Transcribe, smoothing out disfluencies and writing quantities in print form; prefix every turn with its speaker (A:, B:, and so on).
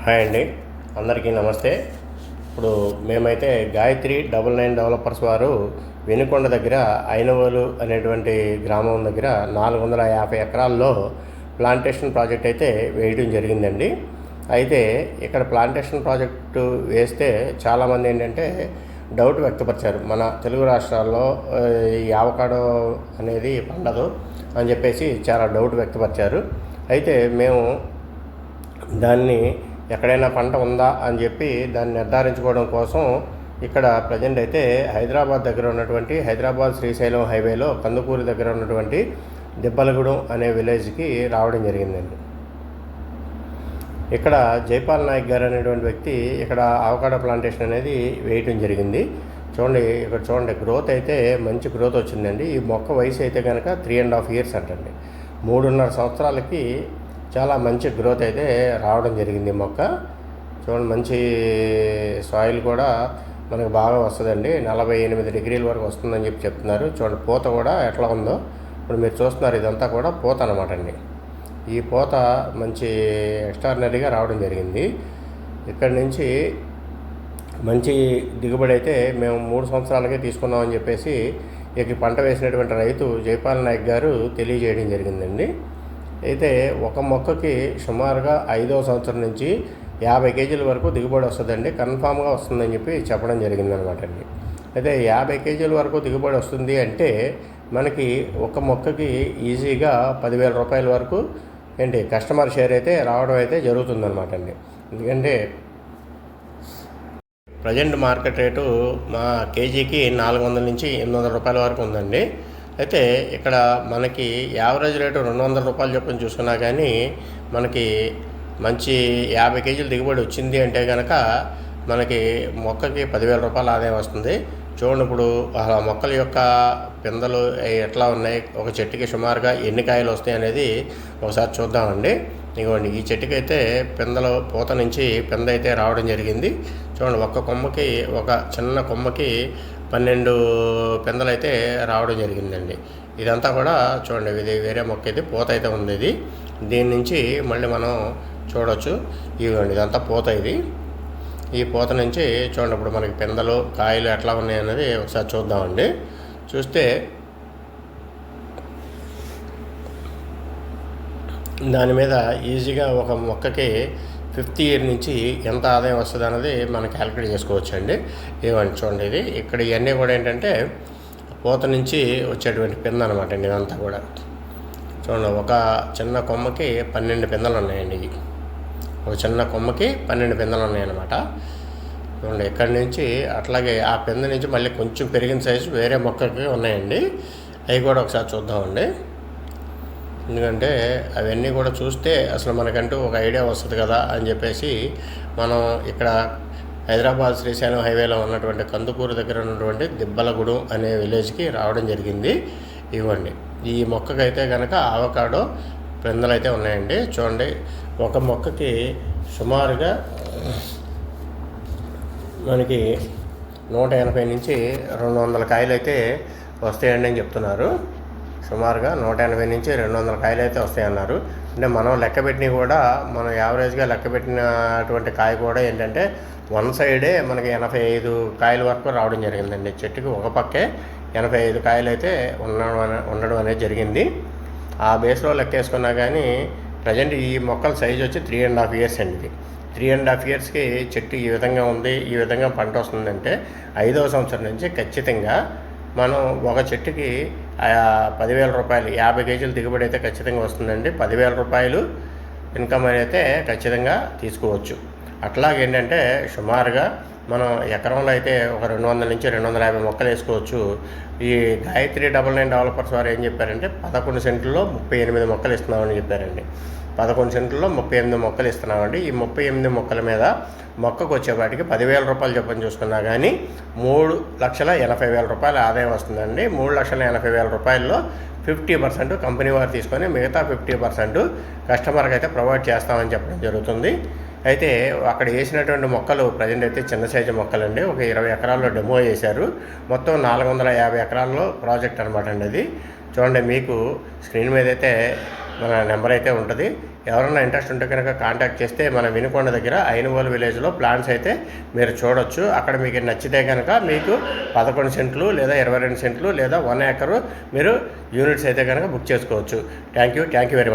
A: Hi అండి, అందరికీ నమస్తే. ఇప్పుడు మేమైతే గాయత్రి 99 డెవలపర్స్ వారు వెనుకొండ దగ్గర ఐనవోలు అనేటువంటి గ్రామం దగ్గర 450 ఎకరాల్లో ప్లాంటేషన్ ప్రాజెక్ట్ అయితే వేయడం జరిగిందండి. అయితే ఇక్కడ ప్లాంటేషన్ ప్రాజెక్టు వేస్తే చాలామంది ఏంటంటే డౌట్ వ్యక్తపరిచారు, మన తెలుగు రాష్ట్రాల్లో ఈ ఆవకాడో అనేది పండదు అని చెప్పేసి చాలా డౌట్ వ్యక్తపరిచారు. అయితే మేము దాన్ని ఎక్కడైనా పంట ఉందా అని చెప్పి దాన్ని నిర్ధారించుకోవడం కోసం ఇక్కడ ప్రజెంట్ అయితే హైదరాబాద్ దగ్గర ఉన్నటువంటి హైదరాబాద్ శ్రీశైలం హైవేలో కందుకూరు దగ్గర ఉన్నటువంటి దిబ్బలగూడెం అనే విలేజ్కి రావడం జరిగిందండి. ఇక్కడ జైపాల్ నాయక్ గారు అనేటువంటి వ్యక్తి ఇక్కడ ఆవకాడో ప్లాంటేషన్ అనేది వేయటం జరిగింది. చూడండి, ఇక్కడ చూడండి, గ్రోత్ అయితే మంచి గ్రోత్ వచ్చిందండి. ఈ మొక్క వయసు అయితే కనుక 3.5 years అంటండి. 3.5 సంవత్సరాలకి చాలా మంచి గ్రోత్ అయితే రావడం జరిగింది. మొక్క చూడండి, మంచి సాయిల్ కూడా మనకు బాగా వస్తుందండి. 48 degrees వరకు వస్తుందని చెప్తున్నారు. చూడండి, పూత కూడా ఎట్లా ఉందో ఇప్పుడు మీరు చూస్తున్నారు. ఇదంతా కూడా పూత అనమాట అండి. ఈ పూత మంచి ఎక్స్ట్రాడినరీగా రావడం జరిగింది. ఇక్కడి నుంచి మంచి దిగుబడి అయితే మేము 3 సంవత్సరాలకే తీసుకున్నామని చెప్పేసి ఇక పంట వేసినటువంటి రైతు జైపాల్ నాయక్ గారు తెలియజేయడం జరిగిందండి. అయితే ఒక మొక్కకి సుమారుగా 5వ సంవత్సరం నుంచి 50 kgs వరకు దిగుబడి వస్తుందండి, కన్ఫామ్గా వస్తుందని చెప్పి చెప్పడం జరిగిందనమాట అండి. అయితే 50 kgs వరకు దిగుబడి వస్తుంది అంటే మనకి ఒక మొక్కకి ఈజీగా 10,000 రూపాయల వరకు కస్టమర్ షేర్ అయితే రావడం అయితే జరుగుతుందన్నమాట అండి. ఎందుకంటే ప్రజెంట్ మార్కెట్ రేటు మా కేజీకి 400 నుంచి 800 రూపాయల వరకు ఉందండి. అయితే ఇక్కడ మనకి యావరేజ్ రేటు 200 రూపాయలు చొప్పున చూసుకున్నా కానీ మనకి మంచి 50 kgs దిగుబడి వచ్చింది అంటే కనుక మనకి మొక్కకి 10,000 రూపాయల ఆదాయం వస్తుంది. చూడండి, ఇప్పుడు ఆ మొక్కల యొక్క పిందెలు ఎట్లా ఉన్నాయి, ఒక చెట్టుకి సుమారుగా ఎన్ని కాయలు వస్తాయి అనేది ఒకసారి చూద్దామండి. ఇదిగోండి, ఈ చెట్టుకైతే పిందెలు పూత నుంచి పిందె అయితే రావడం జరిగింది. చూడండి, ఒక్క కొమ్మకి ఒక చిన్న కొమ్మకి 12 పిందెలు అయితే రావడం జరిగిందండి. ఇదంతా కూడా చూడండి, ఇది వేరే మొక్క అయితే పూత అయితే ఉంది. ఇది దీని నుంచి మళ్ళీ మనం చూడవచ్చు. ఇవ్వండి, ఇదంతా పూత. ఇది ఈ పూత నుంచి చూడండి ఇప్పుడు మనకి పిందెలు కాయలు ఎట్లా ఉన్నాయి అన్నది ఒకసారి చూద్దామండి. చూస్తే దాని మీద ఈజీగా ఒక మొక్కకి 5th year నుంచి ఎంత ఆదాయం వస్తుంది అన్నది మనం క్యాలిక్యులేట్ చేసుకోవచ్చు అండి. ఇవ్వండి చూడండి, ఇది ఇక్కడ ఇవన్నీ కూడా ఏంటంటే పూత నుంచి వచ్చేటువంటి పిందె అనమాట అండి. ఇదంతా కూడా చూడండి, ఒక చిన్న కొమ్మకి 12 పిందెలు ఉన్నాయండి. ఇవి ఒక చిన్న కొమ్మకి 12 పిందెలు ఉన్నాయన్నమాట. చూడండి, ఇక్కడి నుంచి అట్లాగే ఆ పిందె నుంచి మళ్ళీ కొంచెం పెరిగిన సైజు వేరే మొక్కకి ఉన్నాయండి. అవి కూడా ఒకసారి చూద్దామండి. ఎందుకంటే అవన్నీ కూడా చూస్తే అసలు మనకంటూ ఒక ఐడియా వస్తుంది కదా అని చెప్పేసి మనం ఇక్కడ హైదరాబాద్ శ్రీశైలం హైవేలో ఉన్నటువంటి కందుకూరు దగ్గర ఉన్నటువంటి దిబ్బలగూడెం అనే విలేజ్కి రావడం జరిగింది. ఇవ్వండి, ఈ మొక్కకైతే కనుక ఆవకాడో పిందెలు అయితే ఉన్నాయండి. చూడండి, ఒక మొక్కకి సుమారుగా మనకి 180 నుంచి 200 కాయలు అయితే వస్తాయండి అని చెప్తున్నారు. సుమారుగా 180 నుంచి 200 కాయలు అయితే వస్తాయన్నారు. అంటే మనం లెక్కపెట్టినవి కూడా మనం యావరేజ్గా లెక్కపెట్టినటువంటి కాయ కూడా ఏంటంటే వన్ సైడే మనకి 85 కాయల వరకు రావడం జరిగిందండి. చెట్టుకి ఒక పక్కే 85 కాయలు అయితే ఉండడం అనేది జరిగింది. ఆ బేస్లో లెక్కేసుకున్నా కానీ ప్రజెంట్ ఈ మొక్కల సైజు వచ్చి 3.5 years అండి. ఇది 3.5 yearsకి చెట్టు ఈ విధంగా ఉంది, ఈ విధంగా పంట వస్తుందంటే 5వ సంవత్సరం నుంచి ఖచ్చితంగా మనం ఒక చెట్టుకి 10,000 రూపాయలు 50 kgs దిగుబడి అయితే ఖచ్చితంగా వస్తుందండి. 10,000 రూపాయలు ఇన్కమ్ అయితే ఖచ్చితంగా తీసుకోవచ్చు. అట్లాగేంటంటే సుమారుగా మనం ఎకరంలో అయితే ఒక 200 నుంచి 250 మొక్కలు వేసుకోవచ్చు. ఈ గాయత్రి 99 డెవలపర్స్ వారు ఏం చెప్పారంటే 11 సెంట్లలో 38 మొక్కలు ఇస్తున్నామని చెప్పారండి. 11 సెంట్లలో 38 మొక్కలు ఇస్తున్నామండి. ఈ 38 మొక్కల మీద మొక్కకు వచ్చేవాటికి 10,000 రూపాయలు చొప్పున చూసుకున్నా కానీ 3,80,000 రూపాయల ఆదాయం వస్తుందండి. 3,80,000 రూపాయల్లో 50% కంపెనీ వారు తీసుకొని మిగతా 50% కస్టమర్కి అయితే ప్రొవైడ్ చేస్తామని చెప్పడం జరుగుతుంది. అయితే అక్కడ వేసినటువంటి మొక్కలు ప్రజెంట్ అయితే చిన్న సైజు మొక్కలండి. ఒక 20 ఎకరాల్లో డెమో చేశారు. మొత్తం 450 ఎకరాల్లో ప్రాజెక్ట్ అనమాట అండి. అది చూడండి, మీకు స్క్రీన్ మీద అయితే మన నెంబర్ అయితే ఉంటుంది. ఎవరైనా ఇంట్రెస్ట్ ఉంటే కనుక కాంటాక్ట్ చేస్తే మన వినుకొండ దగ్గర ఐనుగోలు విలేజ్లో ప్లాన్స్ అయితే మీరు చూడొచ్చు. అక్కడ మీకు నచ్చితే కనుక మీకు 11 సెంట్లు లేదా 22 సెంట్లు లేదా 1 ఏకరు మీరు యూనిట్స్ అయితే కనుక బుక్ చేసుకోవచ్చు. Thank you very much.